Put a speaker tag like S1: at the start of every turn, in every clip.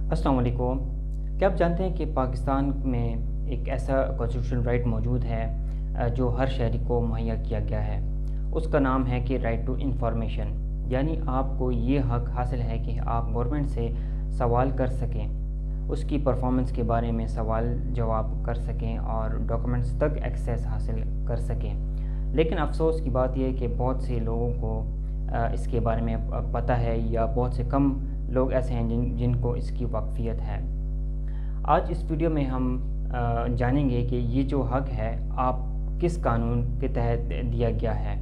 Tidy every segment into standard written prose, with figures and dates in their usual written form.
S1: अस्सलाम वालेकुम। क्या आप जानते हैं कि पाकिस्तान में एक ऐसा कॉन्स्टिट्यूशनल राइट मौजूद है जो हर शहरी को मुहैया किया गया है। उसका नाम है कि राइट टू इंफॉर्मेशन, यानी आपको ये हक़ हासिल है कि आप गवर्नमेंट से सवाल कर सकें, उसकी परफॉर्मेंस के बारे में सवाल जवाब कर सकें और डॉक्यूमेंट्स तक एक्सेस हासिल कर सकें। लेकिन अफसोस की बात यह है कि बहुत से लोगों को इसके बारे में पता है या बहुत से कम लोग ऐसे हैं जिनको इसकी वाकफियत है। आज इस वीडियो में हम जानेंगे कि ये जो हक़ है आप किस कानून के तहत दिया गया है,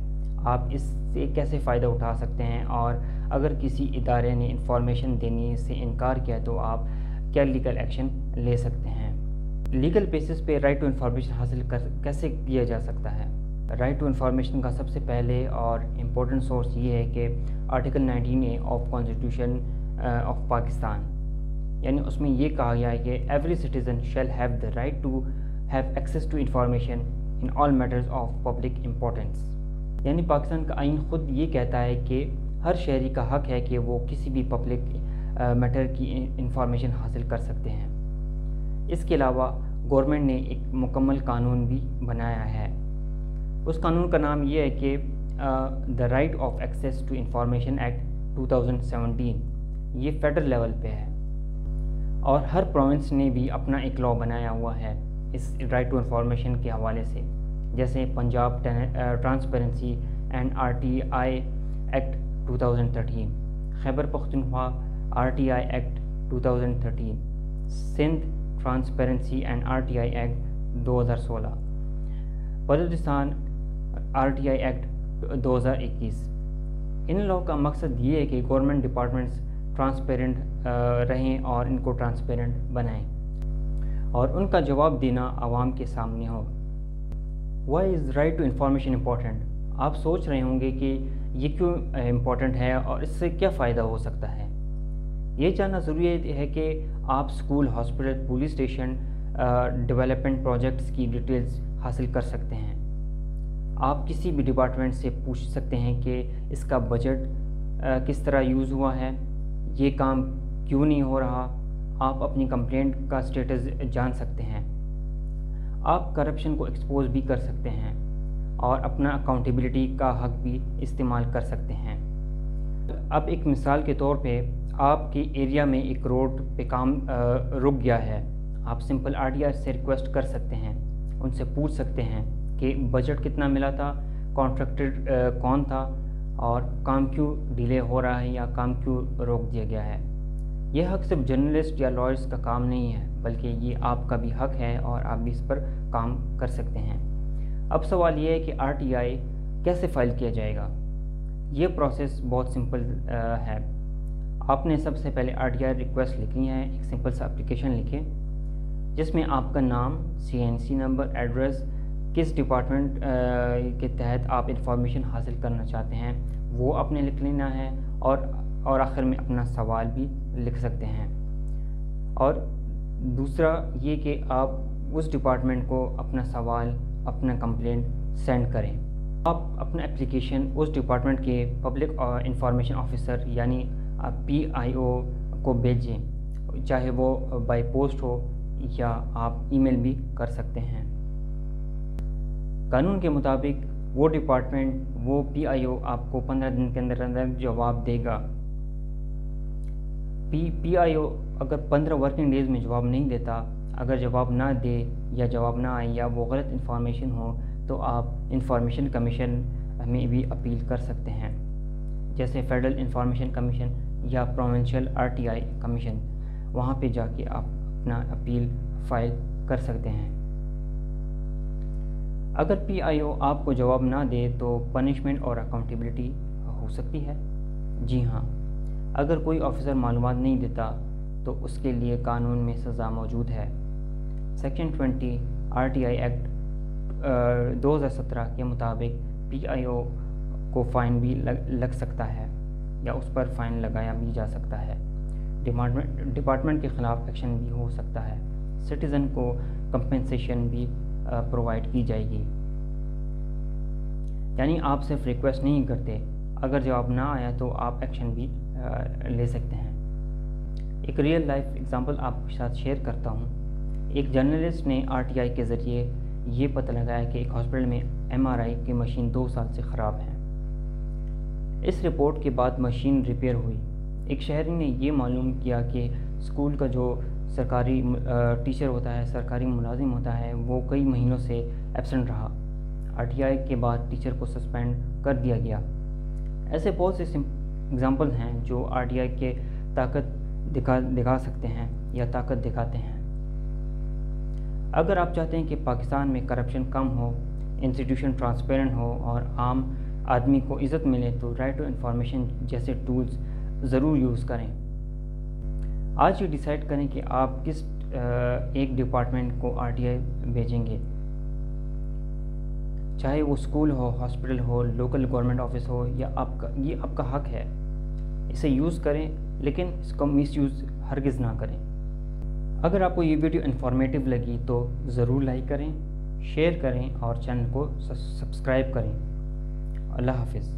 S1: आप इससे कैसे फ़ायदा उठा सकते हैं, और अगर किसी इदारे ने इंफॉर्मेशन देने से इनकार किया तो आप क्या लीगल एक्शन ले सकते हैं। लीगल बेसिस पे राइट टू इंफॉर्मेशन हासिल कैसे किया जा सकता है। राइट टू इंफॉर्मेशन का सबसे पहले और इम्पोर्टेंट सोर्स ये है कि article 19A of constitution of Pakistan, यानी उसमें ये कहा गया है कि every citizen shall have the right to have access to information in all matters of public importance. यानी पाकिस्तान का आइन ख़ुद ये कहता है कि हर शहरी का हक़ है कि वो किसी भी पब्लिक मैटर की इंफॉर्मेशन हासिल कर सकते हैं। इसके अलावा गवर्नमेंट ने एक मुकम्मल कानून भी बनाया है। उस कानून का नाम ये है कि the right of access to information act 2017। ये फेडरल लेवल पे है और हर प्रोविंस ने भी अपना एक लॉ बनाया हुआ है इस राइट टू इंफॉर्मेशन के हवाले से, जैसे Punjab transparency and RTI act 2013, Khyber Pakhtunkhwa RTI act 2013, Sindh transparency and RTI act 2016, Balochistan RTI act 2021। इन लॉ का मकसद ये है कि गवर्नमेंट डिपार्टमेंट्स ट्रांसपेरेंट रहें और इनको ट्रांसपेरेंट बनाएं और उनका जवाब देना आवाम के सामने हो। Why is right to information important. आप सोच रहे होंगे कि ये क्यों इम्पॉर्टेंट है और इससे क्या फ़ायदा हो सकता है। ये जानना ज़रूरी है कि आप school, hospital, police station, development projects की डिटेल्स हासिल कर सकते हैं। आप किसी भी डिपार्टमेंट से पूछ सकते हैं कि इसका बजट किस तरह यूज़ हुआ है, ये काम क्यों नहीं हो रहा। आप अपनी कंप्लेंट का स्टेटस जान सकते हैं। आप करप्शन को एक्सपोज भी कर सकते हैं और अपना अकाउंटेबिलिटी का हक़ भी इस्तेमाल कर सकते हैं। अब एक मिसाल के तौर पे आपके एरिया में एक रोड पे काम रुक गया है, आप सिंपल RTI से रिक्वेस्ट कर सकते हैं, उनसे पूछ सकते हैं कि बजट कितना मिला था, कॉन्ट्रैक्टर कौन था और काम क्यों डिले हो रहा है या काम क्यों रोक दिया गया है। यह हक़ सिर्फ जर्नलिस्ट या लॉयर्स का काम नहीं है, बल्कि ये आपका भी हक़ है और आप भी इस पर काम कर सकते हैं। अब सवाल ये है कि RTI कैसे फ़ाइल किया जाएगा। ये प्रोसेस बहुत सिंपल है। आपने सबसे पहले RTI रिक्वेस्ट लिखनी है। एक सिंपल सा एप्लीकेशन लिखें जिसमें आपका नाम, CNC नंबर, एड्रेस, किस डिपार्टमेंट के तहत आप इंफॉर्मेशन हासिल करना चाहते हैं वो आपने लिख लेना है और आखिर में अपना सवाल भी लिख सकते हैं। और दूसरा ये कि आप उस डिपार्टमेंट को अपना सवाल, अपना कंप्लेंट सेंड करें। आप अपना एप्लीकेशन उस डिपार्टमेंट के पब्लिक इंफॉर्मेशन ऑफिसर यानी PIO को भेजें, चाहे वो बाय पोस्ट हो या आप ईमेल भी कर सकते हैं। कानून के मुताबिक वो डिपार्टमेंट, वो PIO आपको 15 दिन के अंदर अंदर जवाब देगा। PIO अगर 15 वर्किंग डेज़ में जवाब नहीं देता, अगर जवाब ना दे या जवाब ना आए या वो गलत इन्फॉर्मेशन हो, तो आप इंफॉर्मेशन कमीशन में भी अपील कर सकते हैं, जैसे फेडरल इंफॉर्मेशन कमीशन या प्रोविंशियल RTI कमीशन। वहाँ पे जाके आप अपना अपील फ़ाइल कर सकते हैं। अगर PIO आपको जवाब ना दे तो पनिशमेंट और अकाउंटेबिलिटी हो सकती है। जी हाँ, अगर कोई ऑफिसर मालूमात नहीं देता तो उसके लिए कानून में सज़ा मौजूद है। सेक्शन 20 RTI एक्ट 2017 के मुताबिक PIO को फ़ाइन भी लग सकता है या उस पर फ़ाइन लगाया भी जा सकता है। डिपार्टमेंट के ख़िलाफ़ एक्शन भी हो सकता है। सिटीज़न को कंपनसेशन भी प्रोवाइड की जाएगी। यानी आप सिर्फ रिक्वेस्ट नहीं करते, अगर जवाब ना आया तो आप एक्शन भी ले सकते हैं। ایک ریئل لائف ایگزامپل آپ کے ساتھ شیئر کرتا ہوں۔ ایک جرنلسٹ نے RTI کے ذریعے یہ پتہ لگایا کہ ایک ہاسپٹل میں MRI کی مشین 2 سال سے خراب ہے۔ اس رپورٹ کے بعد مشین ریپیئر ہوئی۔ ایک شہری نے یہ معلوم کیا کہ اسکول کا جو سرکاری ٹیچر ہوتا ہے، سرکاری ملازم ہوتا ہے، وہ کئی مہینوں سے ایبسنٹ رہا۔ RTI کے بعد ٹیچر کو سسپینڈ کر دیا گیا۔ ایسے بہت سے ایگزامپل ہیں جو RTI کے طاقت دکھا سکتے ہیں یا طاقت دکھاتے ہیں۔ اگر آپ چاہتے ہیں کہ پاکستان میں کرپشن کم ہو، انسٹیٹیوشن ٹرانسپیرنٹ ہو اور عام آدمی کو عزت ملے تو رائٹ ٹو انفارمیشن جیسے ٹولز ضرور یوز کریں۔ آج یہ ڈیسائیڈ کریں کہ آپ کس ایک ڈپارٹمنٹ کو RTI بھیجیں گے، چاہے وہ اسکول ہو، ہاسپٹل ہو، لوکل گورنمنٹ آفس ہو، یا یہ آپ کا حق ہے۔ اسے یوز کریں لیکن اس کا مس یوز ہرگز نہ کریں۔ اگر آپ کو یہ ویڈیو انفارمیٹیو لگی تو ضرور لائک کریں، شیئر کریں اور چینل کو سبسکرائب کریں۔ اللہ حافظ۔